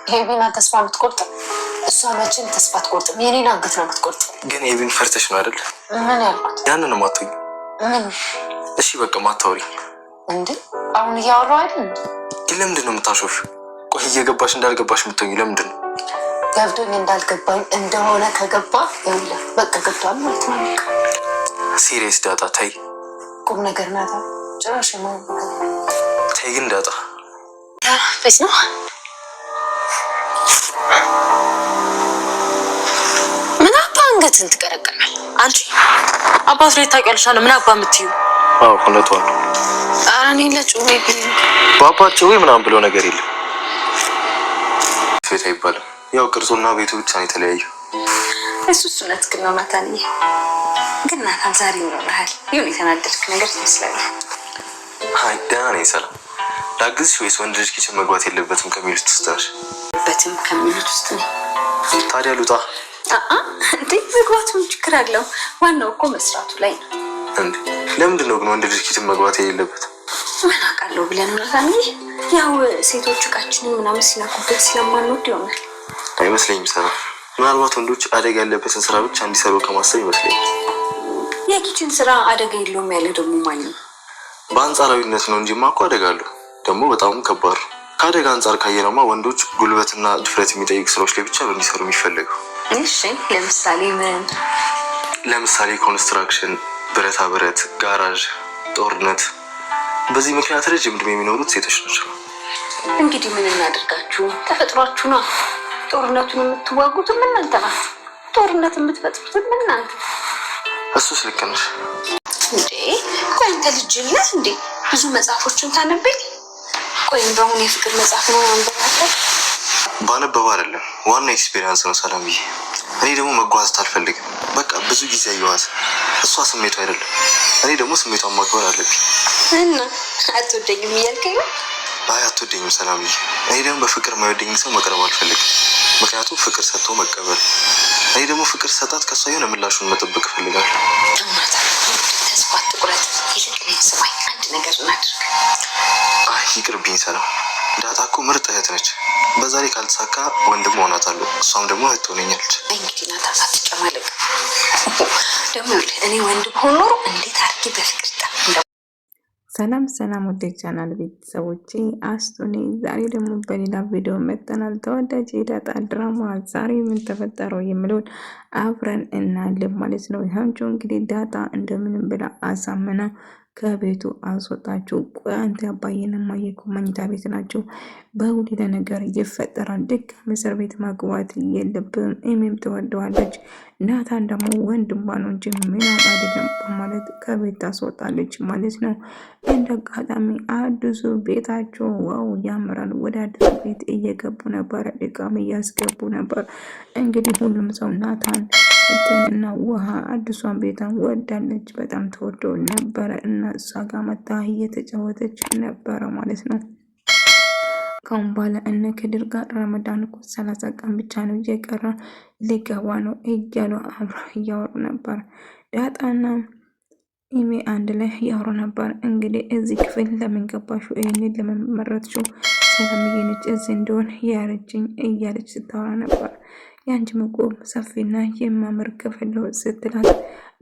ሄቪና ተስፋ የምትቆርጥ እሷ መቼም ተስፋ አትቆርጥም። የኔን አንገት ነው የምትቆርጥ። ግን ሄቪን ፈርተሽ ነው አይደል? ምን ያልኩት? ያንን ማትወኝ። ምን? እሺ በቃ ማታወሪ እንዴ? አሁን እያወራሁ አይደል? ግን ለምንድን ነው የምታሾፍ? ቆይ እየገባሽ እንዳልገባሽ የምትሆኝ ለምንድን ነው? ገብቶኝ እንዳልገባኝ እንደሆነ ከገባ ይኸውልህ በቃ ገብቷል ማለት ነው። ሲሪየስ ዳጣ ተይ። ቁም ነገር ናታ ጭራሽ ነው። ተይ ግን ዳጣ ፌስ ነው። ምን አባ አንገትን ትቀረቀራል? አንቺ አባት ላይ ታውቂያለሽ አለ። ምን አባ የምትዩ? አዎ እውነቷን ነው። ኧረ እኔ ለጩቤ ባባ ጩቤ ምናምን ብሎ ነገር የለም። ፌት አይባልም። ያው ቅርጹና ቤቱ ብቻ ነው የተለያዩ። እሱስ እውነት ግን ነው ናታንዬ። ግን ናታን ዛሬ ይኖርሃል። ይሁን የተናደድክ ነገር ትመስላለህ። አይ ደህና ነኝ ሰላም። ላግዝሽ ወይስ ወንድ ልጅ ኪችን መግባት የለበትም ከሚሉት ውስጥ ነሽ? በትም ከሚሉት ውስጥ ነው። ታዲያ ልውጣ? እንዴ መግባቱ ችግር አለው? ዋናው እኮ መስራቱ ላይ ነው። እንዴ ለምንድን ነው ግን ወንድ ልጅ ኪችን መግባት የሌለበት? ምን አውቃለሁ ብለን ናታንዬ። ያው ሴቶች እቃችንን ምናምን ሲነኩበት ስለማንወድ ይሆናል። አይመስለኝም ሰላም። ምናልባት ወንዶች አደጋ ያለበትን ስራ ብቻ እንዲሰሩ ከማሰብ ይመስለኛል። የኪችን ስራ አደጋ የለውም ያለ ደግሞ ማን ነው? በአንጻራዊነት ነው እንጂማ እኮ አደጋ አለው። ደግሞ በጣም ከባድ ነው። ከአደጋ አንጻር ካየነውማ ወንዶች ጉልበትና ድፍረት የሚጠይቅ ስራዎች ላይ ብቻ ነው እንዲሰሩ የሚፈለገው። እሺ ለምሳሌ ምን? ለምሳሌ ኮንስትራክሽን፣ ብረታ ብረት፣ ጋራዥ፣ ጦርነት። በዚህ ምክንያት ረጅም ዕድሜ የሚኖሩት ሴቶች ናቸው። እንግዲህ ምን እናደርጋችሁ? ተፈጥሯችሁ ነው። ጦርነቱን የምትዋጉትም እናንተ ናችሁ። ጦርነት የምትፈጥሩትም እናንተ። እሱስ ልክ ነሽ። እንዴ ቆይ አንተ ልጅ ነህ እንዴ? ብዙ መጽሐፎችን ታነብኝ? ቆይ እንደውም የፍቅር መጽሐፍ ነው አንበባለሁ። ባነበባ አይደለም ዋና ኤክስፔሪንስ ነው ሰላምዬ። እኔ ደግሞ መጓዝ አልፈልግም። በቃ ብዙ ጊዜ አየኋት። እሷ ስሜቷ አይደለም፣ እኔ ደግሞ ስሜቷን ማክበር አለብኝ። እና አትወደኝም እያልከኝ ነው? አይ አትወደኝም ሰላምዬ። እኔ ደግሞ በፍቅር የማይወደኝ ሰው መቅረብ አልፈልግም። ምክንያቱም ፍቅር ሰጥቶ መቀበል። እኔ ደግሞ ፍቅር ሰጣት ከሷ የሆነ ምላሹን መጠበቅ እፈልጋለሁ። ተስፋ አትቁረጥ። ይልቅ ስማኝ፣ አንድ ነገር እናድርግ። አይ ይቅርብኝ ሰላም። ዳጣ እኮ ምርጥ እህት ነች። በዛ ላይ ካልተሳካ ወንድም ሆናታለሁ፣ እሷም ደግሞ እህት ትሆነኛለች። እንግዲህ ናታ አትጨማለቅ። ደግሞ እኔ ወንድም ሆኖ ኖሮ እንዴት አድርጌ በፍቅር ሰላም ሰላም ወደ ቻናል ቤተሰቦቼ አስቱኔ ዛሬ ደግሞ በሌላ ቪዲዮ መጥተናል። ተወዳጅ የዳጣ ድራማ ዛሬ ምን ተፈጠረው የሚለውን አብረን እናያለን ማለት ነው። ይሄንቹ እንግዲህ ዳጣ እንደምንም ብላ አሳመና ከቤቱ አስወጣችሁ። ቆይ አንተ አባዬና እማዬ እኮ መኝታ ቤት ናቸው፣ በሁሉ ነገር ይፈጠራል። ድጋሚ እስር ቤት ማግባት የለብም። እሜም ትወደዋለች፣ ናታን ደግሞ ወንድሟ ነው እንጂ ምንም አይደለም በማለት ከቤት ታስወጣለች ማለት ነው። እንደ አጋጣሚ አዲሱ ቤታቸው ዋው ያምራል። ወደ አዲሱ ቤት እየገቡ ነበር፣ ድጋሚ እያስገቡ ነበር። እንግዲህ ሁሉም ሰው ናታን እና ውሃ አዲሷን ቤቷን ወዳለች፣ በጣም ተወደው ነበረ እና እሷ ጋር መታ እየተጫወተች ነበረ ማለት ነው። ካሁን በኋላ እነ ከድር ጋር ረመዳን እኮ 30 ቀን ብቻ ነው እየቀረ ሊገባ ነው እያሉ አብረው እያወሩ ነበር። ዳጣና ኢሜ አንድ ላይ እያወሩ ነበር። እንግዲህ እዚህ ክፍል ለምን ገባሽው? ይህንን ለምን መረጥሽው? ሰላምዬ ነች እዚህ እንደሆን ያረጅኝ እያለች ስታወራ ነበር። የአንቺ ምግብ ሰፊና የማምር ክፍል ነው ስትላት፣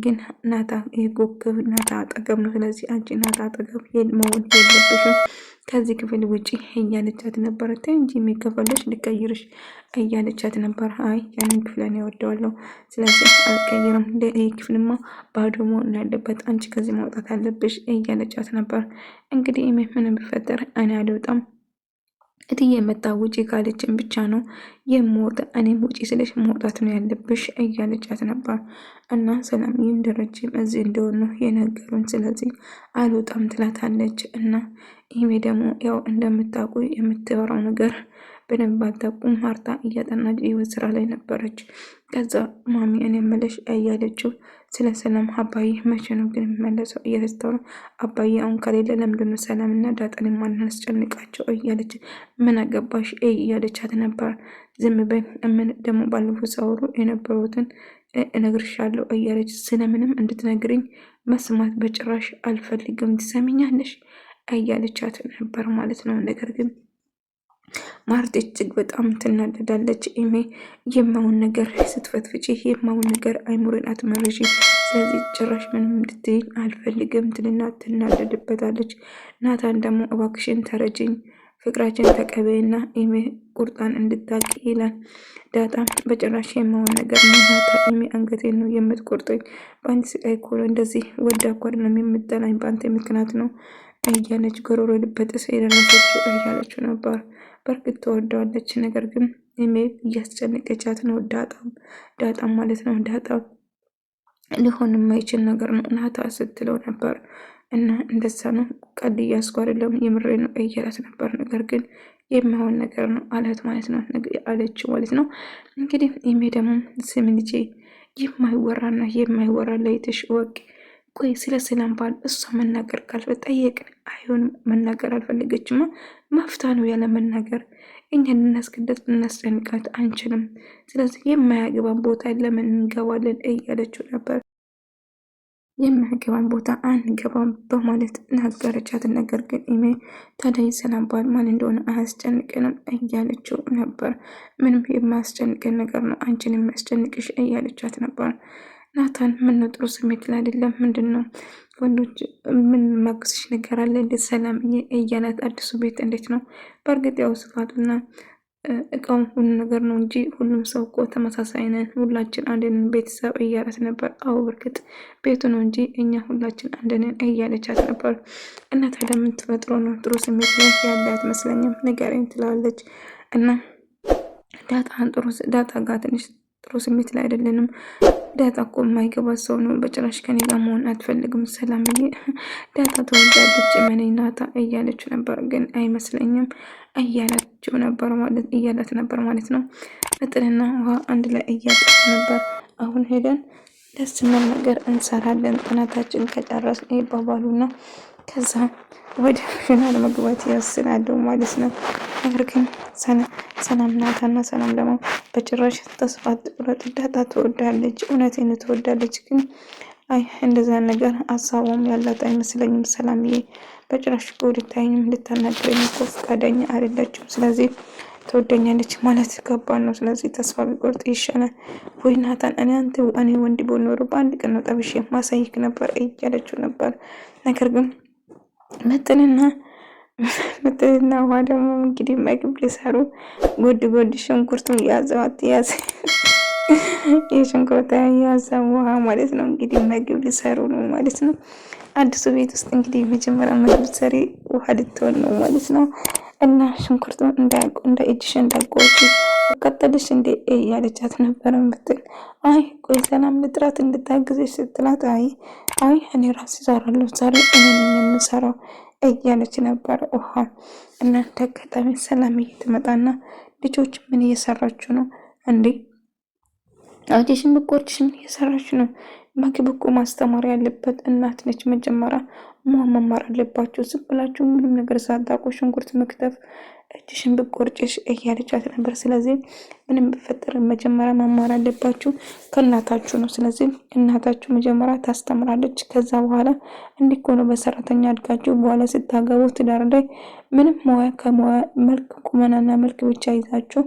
ግን ናታ የጎክብ ናታ አጠገብ ነው። ስለዚህ አንቺ ናታ አጠገብ መሆን የለብሽም ከዚህ ክፍል ውጪ እያለቻት ነበረ። እንጂ የሚከፈለሽ ሊቀይርሽ እያለቻት ነበር። አይ ያንን ክፍልን ያወደዋለሁ፣ ስለዚህ አልቀይርም። ይህ ክፍልማ ባዶ መሆን ያለበት፣ አንቺ ከዚህ ማውጣት አለብሽ እያለቻት ነበር። እንግዲህ ምንም ቢፈጠር እኔ አልወጣም እትዬ መጣ ውጪ ካለችን ብቻ ነው የምወጣ፣ እኔም ውጪ ስለሽ መውጣት ነው ያለብሽ እያለቻት ነበር። እና ሰላም ይህን ደረጀም እዚህ እንደሆነ የነገሩን፣ ስለዚህ አልወጣም ትላታለች። እና ይሄ ደግሞ ያው እንደምታውቁ የምትወራው ነገር በደንብ አታውቁም። ማርታ እያጠናች የህይወት ስራ ላይ ነበረች። ከዛ ማሚ እኔ መለሽ እያለችው ስለ ሰላም አባዬ መቼ ነው ግን የሚመለሰው እያለስተው አባዬ አሁን ከሌለ ለምንድነው ሰላም እና ዳጣን ማናስጨንቃቸው እያለች ምን አገባሽ እያለቻት ነበር። ዝም በይ ምን ደግሞ ባለፈው ሳወሩ የነበሩትን እነግርሻለሁ እያለች ስለምንም እንድትነግርኝ መስማት በጭራሽ አልፈልግም፣ ትሰሚኛለሽ እያለቻት ነበር ማለት ነው። ነገር ግን ማርት እጅግ በጣም ትናደዳለች። ኤሜ የማውን ነገር ስትፈትፍጪ የማውን ነገር አይሙሬን አትመርሺ፣ ስለዚህ ጭራሽ ምንም እንድትይኝ አልፈልግም ትልና ትናደድበታለች። ናታን ደግሞ እባክሽን ተረጅኝ፣ ፍቅራችን ተቀበይና ኤሜ ቁርጣን እንድታቂ ይላል። ዳጣም በጭራሽ የማውን ነገር ናታ፣ ኤሜ አንገቴን ነው የምትቆርጠኝ፣ በአንድ ስቃይ እኮ ነው እንደዚህ ወደ አኳር ነው የምጠላኝ፣ በአንተ ምክንያት ነው እያለች ጎሮሮ ልበጥስ የደረሰችው እያለችው ነበር። በእርግጥ ትወደዋለች፣ ነገር ግን ኤሜ እያስጨነቀቻት ነው። ዳጣም ማለት ነው። ዳጣ ሊሆን የማይችል ነገር ነው ናታ ስትለው ነበር። እና እንደዛ ነው ቀድ እያስኩ አይደለም የምሬ ነው እያላት ነበር። ነገር ግን የማይሆን ነገር ነው አላት ማለት ነው አለችው ማለት ነው። እንግዲህ ኤሜ ደግሞ ስም ልጄ የማይወራና የማይወራ ለይተሽ ወቅ ቆይ ስለ ሰላም ባል እሷ መናገር ካልጠየቅን አይሆንም። መናገር አልፈለገችማ ማፍታ ነው ያለ መናገር። እኛን እናስገደት እናስጨንቃት አንችልም። ስለዚህ የማያገባን ቦታ ለምን እንገባለን እያለችው ነበር። የማያገባን ቦታ አንገባም በማለት ነገረቻት። ነገር ግን ኤሜ ታዲያ የሰላም ባል ማን እንደሆነ አያስጨንቅንም እያለችው ነበር። ምንም የማያስጨንቅን ነገር ነው አንቺን የሚያስጨንቅሽ እያለቻት ነበር። ናታን ምነው ጥሩ ስሜት ላይ አይደለም? ምንድን ነው ወንዶች ምን ማግስሽ ነገር አለ እንዴት? ሰላም እያላት አዲሱ ቤት እንዴት ነው? በእርግጥ ያው ስፋቱና እቃው ሁሉ ነገር ነው እንጂ ሁሉም ሰው እኮ ተመሳሳይ ነን፣ ሁላችን አንድ ነን ቤተሰብ እያላት ነበር። አዎ በእርግጥ ቤቱ ነው እንጂ እኛ ሁላችን አንድ ነን እያለቻት ነበር። እና ታዲያ ምን ተፈጥሮ ነው ጥሩ ስሜት ላይ ያለ አትመስለኝም ንገረኝ ትላለች። እና ዳጣ ጋር ትንሽ ጥሩ ስሜት ላይ አይደለንም። ዳጣ እኮ የማይገባት ሰው ነው። በጭራሽ ከኔ ጋር መሆን አትፈልግም። ሰላምዬ ዳጣ ተወዳለች መነኝ ናታ እያለችው ነበር። ግን አይመስለኝም እያላት ነበር ማለት ነው። መጠንና ውሃ አንድ ላይ እያጠጡ ነበር። አሁን ሄደን ደስ የሚል ነገር እንሰራለን ጥናታችን ከጨረስን ይባባሉና ከዛ ወደ ፊናል መግባት ያስናሉ ማለት ነው። ነገር ግን ሰላም ናታና ሰላም ደግሞ በጭራሽ ተስፋ አትቁረጥ፣ ዳጣ ትወዳለች፣ እውነቴን ትወዳለች። ግን አይ እንደዛ ነገር ሀሳቧም ያላት አይመስለኝም። ሰላምዬ በጭራሽ ልታይኝም ልታናግረኝ እኮ ፈቃደኛ አይደለችም። ስለዚህ ትወደኛለች ማለት ከባድ ነው። ስለዚህ ተስፋ ቢቆርጥ ይሻላል። ወይ ናታን እኔ ወንድ ኖሮ በአንድ ቀን ነው ጠብሼ ማሳይክ ነበር እያለችው ነበር። ነገር ግን መጠንና ውሃ ደግሞ እንግዲህ ምግብ ሊሰሩ ጎድ ሽንኩርቱን ያዘዋት የሽንኩርት ያዘ ውሃ ማለት ነው። እንግዲህ ምግብ ሊሰሩ ነው ማለት ነው። አዲሱ ቤት ውስጥ እንግዲህ መጀመሪያ ምግብ ሰሪ ውሃ ልትሆን ነው ማለት ነው። እና ሽንኩርቱን እንደ እጅሽ እንዳቆጪ አቃጠልሽ እንዴ እያለቻት ነበረ ምትል። አይ ቆይ ሰላም ልጥራት እንድታግዘሽ ስትላት አይ እኔ ራሴ እሰራለሁ ዛሬ እኔ የምሰራው እያለች ነበረ ውሃ። እና ተከታሚ ሰላም እየተመጣና ልጆች ምን እየሰራችሁ ነው እንዴ? አዲሽን ብቆርጭሽ ምን እየሰራችሁ ነው? ምግብ እኮ ማስተማር ያለበት እናት ነች። መጀመሪያ መማር አለባችሁ። ዝም ብላችሁ ምንም ነገር ሳታውቁ ሽንኩርት መክተፍ እጅሽን ብቆርጭሽ እያለቻት ነበር። ስለዚህ ምንም ቢፈጠር መጀመሪያ መማር አለባችሁ ከእናታችሁ ነው። ስለዚህ እናታችሁ መጀመሪያ ታስተምራለች። ከዛ በኋላ እንዲህ እኮ ነው በሰራተኛ አድጋችሁ በኋላ ስታገቡ ትዳር ላይ ምንም ሙያ ከሙያ መልክ ቁመናና መልክ ብቻ ይዛችሁ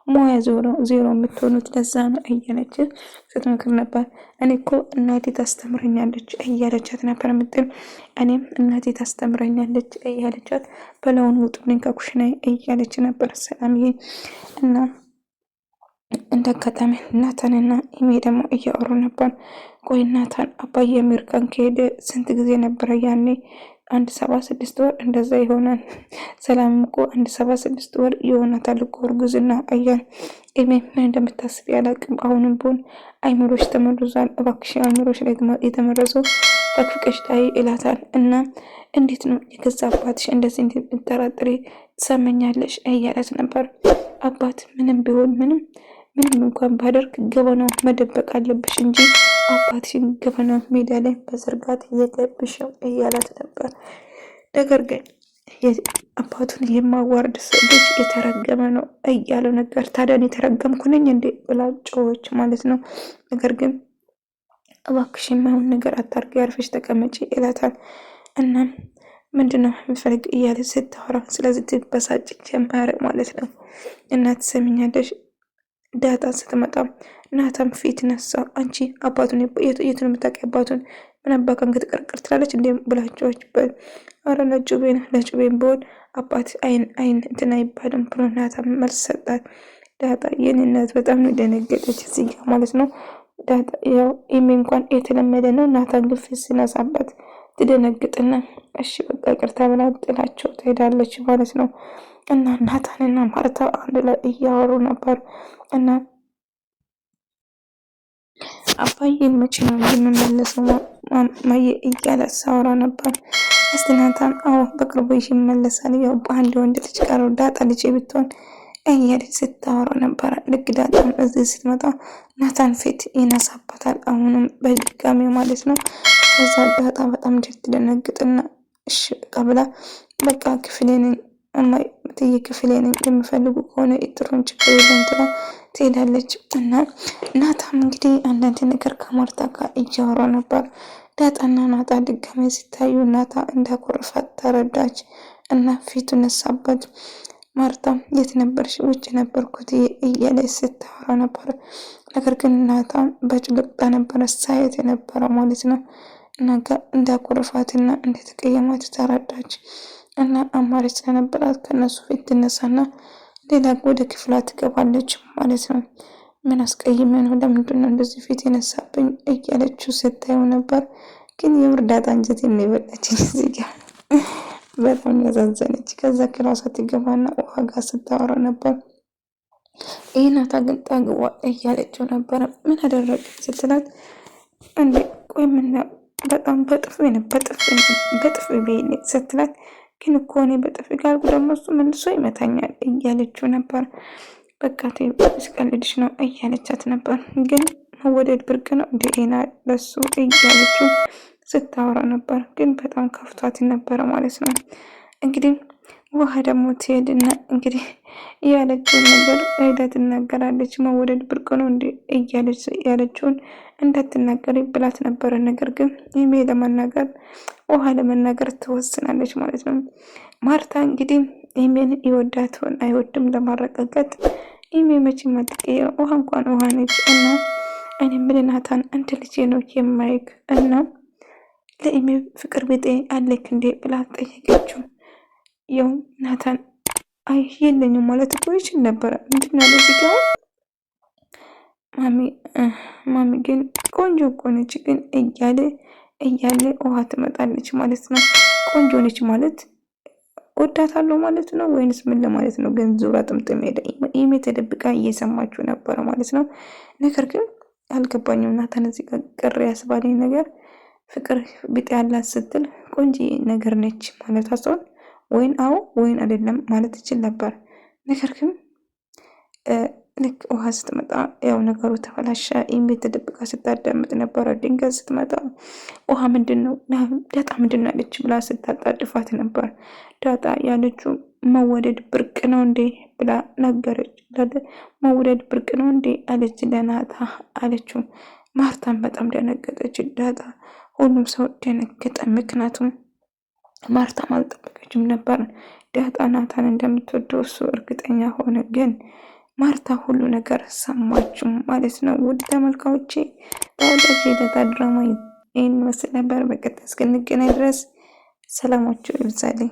ሙያ ዜሮ የምትሆኑት ለዛ ነው እያለች ስትመክር ነበር። እኔ እኮ እናቴ ታስተምረኛለች እያለቻት ነበር ምጥል። እኔም እናቴ ታስተምረኛለች እያለቻት በላውን ውጡልኝ ከኩሽና እያለች ነበር ሰላምዬ። እና እንደ አጋጣሚ ናታንና ኢሜ ደግሞ እያወሩ ነበር። ቆይ ናታን አባዬ አሜሪካን ከሄደ ስንት ጊዜ ነበረ? ያኔ 176 ወር እንደዛ ይሆናል። ሰላም እኮ 176 ወር ይሆናታል እኮ እርጉዝና አያን። ኢሜ ምን እንደምታስብ ያላቅም። አሁንም ቢሆን አይምሮሽ ተመርዟል። እባክሽ አይምሮሽ ላይ የተመረዘው ፈቅፍቀሽ ታይ ይላታል። እና እንዴት ነው የገዛ አባትሽ እንደዚህ እንድትጠራጥሪ ትሰመኛለሽ እያላት ነበር። አባት ምንም ቢሆን ምንም እንኳን ባደርግ ገበናው መደበቅ አለብሽ እንጂ አባትሽን ገበናው ሜዳ ላይ በዘርጋት የለብሽው እያላት ነበር። ነገር ግን አባቱን የማዋርድ ሰው ልጅ የተረገመ ነው እያለው ነገር። ታዲያ የተረገምኩ ነኝ እንዴ ብላ ጮኸች ማለት ነው። ነገር ግን እባክሽ የማይሆን ነገር አታርጊ፣ አርፈሽ ተቀመጪ ይላታል። እናም ምንድነው የምፈልግ እያለ ስታወራ ስለዚህ ትበሳጭ ጀመረ ማለት ነው። እናት ሰሚኛለሽ ዳጣ ስትመጣ ናታም ፊት ነሳ። አንቺ አባቱን የቱን የምታውቂ አባቱን ምን አባካን ከተቀርቀር ትላለች እንዴ ብላቸውችበት። አረ ለጩቤን ቢሆን አባት አይን እንትን አይባልም ብሎ ናታም መልስ ሰጣት። ዳጣ የኔ እናት በጣም ነው ደነገጠች እዚህ ጋር ማለት ነው። ዳጣ ያው ኢሜ እንኳን የተለመደ ነው። ናታን ግፊት ሲነሳበት ትደነግጥና እሺ በቃ ይቅርታ ብላ ጥላቸው ትሄዳለች ማለት ነው። እና ናታንና ማርታ አንድ ላይ እያወሩ ነበር። እና አባዬን መቼ ነው የምመለሰው ማየ እያለ ሳወራ ነበር። እስቲ ናታን አዎ በቅርቡ ይመለሳል፣ ያው በአንድ ወንድ ልጅ ቀረው ዳጣ ልጅ ብትሆን እያለች ስታወራ ነበረ። ልክ ዳጣም እዚህ ስትመጣ ናታን ፊት ይነሳባታል፣ አሁንም በድጋሚ ማለት ነው። ከዛ ዳጣ በጣም ትደነግጥና እሺ በቃ ብላ በቃ ክፍሌ ነኝ እማይ ትይ ክፍሌ ነኝ የምፈልጉ ከሆነ ጥሩን ችግር የለም ትላ ትሄዳለች። እና ናታም እንግዲህ አንዳንድ ነገር ከማርታ ጋር እያወራ ነበር። ዳጣና ናታ ድጋሚ ሲታዩ ናታ እንዳኮረፋት ተረዳች እና ፊቱ ነሳበት። ማርታ የት ነበርሽ? ውጭ ነበርኩት እያለች ስታወራ ነበር። ነገር ግን ናታ በጭልቅታ ነበረ ሳየት የነበረ ማለት ነው። እንዳኮረፋትና እንደተቀየማት ተረዳች እና አማራጭ ስለነበራት ከነሱ ፊት ትነሳና ሌላ ወደ ክፍላ ትገባለች ማለት ነው። ምን አስቀይመ ነው? ለምንድን ነው እንደዚህ ፊት የነሳብኝ? እያለችው ስታየው ነበር። ግን የምርዳታ አንጀት የሚበላች እዚህ ጋር በጣም ያዛዘነች። ከዛ ክላሷ ትገባና ውሃ ጋር ስታወራ ነበር። ይህ ናታ ግን ጠግቧ እያለችው ነበረ። ምን አደረግ ስትላት እንዴ ቆይ ምና በጣም በጥፍ ቤኔ ስትላት ግን እኮ እኔ በጥፍ ጋርጉ ደግሞ እሱ መልሶ ይመታኛል እያለችው ነበር። በቃ ስቀልድሽ ነው እያለቻት ነበር። ግን መወደድ ብርቅ ነው እንዴና ለሱ እያለችው ስታወራ ነበር። ግን በጣም ከፍቷት ነበረ ማለት ነው። እንግዲህ ውሃ ደግሞ ትሄድና እንግዲህ ያለችውን ነገር ሄዳ ትናገራለች። መወደድ ብርቅ ነው እንዴ እያለች ያለችውን እንዳትናገር ብላት ነበረ። ነገር ግን ኢሜ ለመናገር ውሃ ለመናገር ትወስናለች ማለት ነው። ማርታ እንግዲህ ኢሜን ይወዳትሆን አይወድም ለማረጋገጥ ኢሜ መቼ ማጥቀየ ውሃ እንኳን ውሃ ነች እና እኔ ምልናታን አንድ ልጄ ነው የማይክ እና ለኢሜ ፍቅር ቤጤ አለክ እንዴ ብላ ጠየቀችው። ያው ናታን አይ የለኝም ማለት እኮ ይችል ነበረ። ምንድነው ለዚህ ጋር ማሚ ግን ቆንጆ እኮ ነች ግን እያለ ውሃ ትመጣለች ማለት ነው። ቆንጆ ነች ማለት ወዳታለሁ ማለት ነው ወይንስ ምን ለማለት ነው? ግን ዙራ ጥምጥም ሄደ። ኢሜ ተደብቃ እየሰማችሁ ነበረ ማለት ነው። ነገር ግን አልገባኝም። ናታን እዚህ ጋር ቅር ያስባለኝ ነገር ፍቅር ቢጤ ያላት ስትል ቆንጆ ነገር ነች ማለት አስተዋል ወይን አዎ ወይን አይደለም ማለት ይችል ነበር። ነገር ግን ልክ ውሃ ስትመጣ ያው ነገሩ ተፈላሸ። ኢሜ ተደብቃ ስታዳምጥ ነበረ። ድንገት ስትመጣ ውሃ ምንድነው ዳጣ ምንድን አለች ብላ ስታጣድፋት ነበር። ዳጣ ያለችው መወደድ ብርቅ ነው እንዴ ብላ ነገረች። መወደድ ብርቅ ነው እንዴ አለች ለናታ አለችው። ማርታን በጣም ደነገጠች። ዳጣ ሁሉም ሰው ደነገጠ። ምክንያቱም ማርታም አልጠበቀችም ነበር ዳጣ ናታን እንደምትወደው እሱ እርግጠኛ ሆነ። ግን ማርታ ሁሉ ነገር ሰማችሁ ማለት ነው። ውድ ተመልካዮቼ ተወዳጅ የዳጣ ድራማ ይህን መስል ነበር። በቀጣይ እስክንገናኝ ድረስ ሰላማችሁ ይብዛልኝ።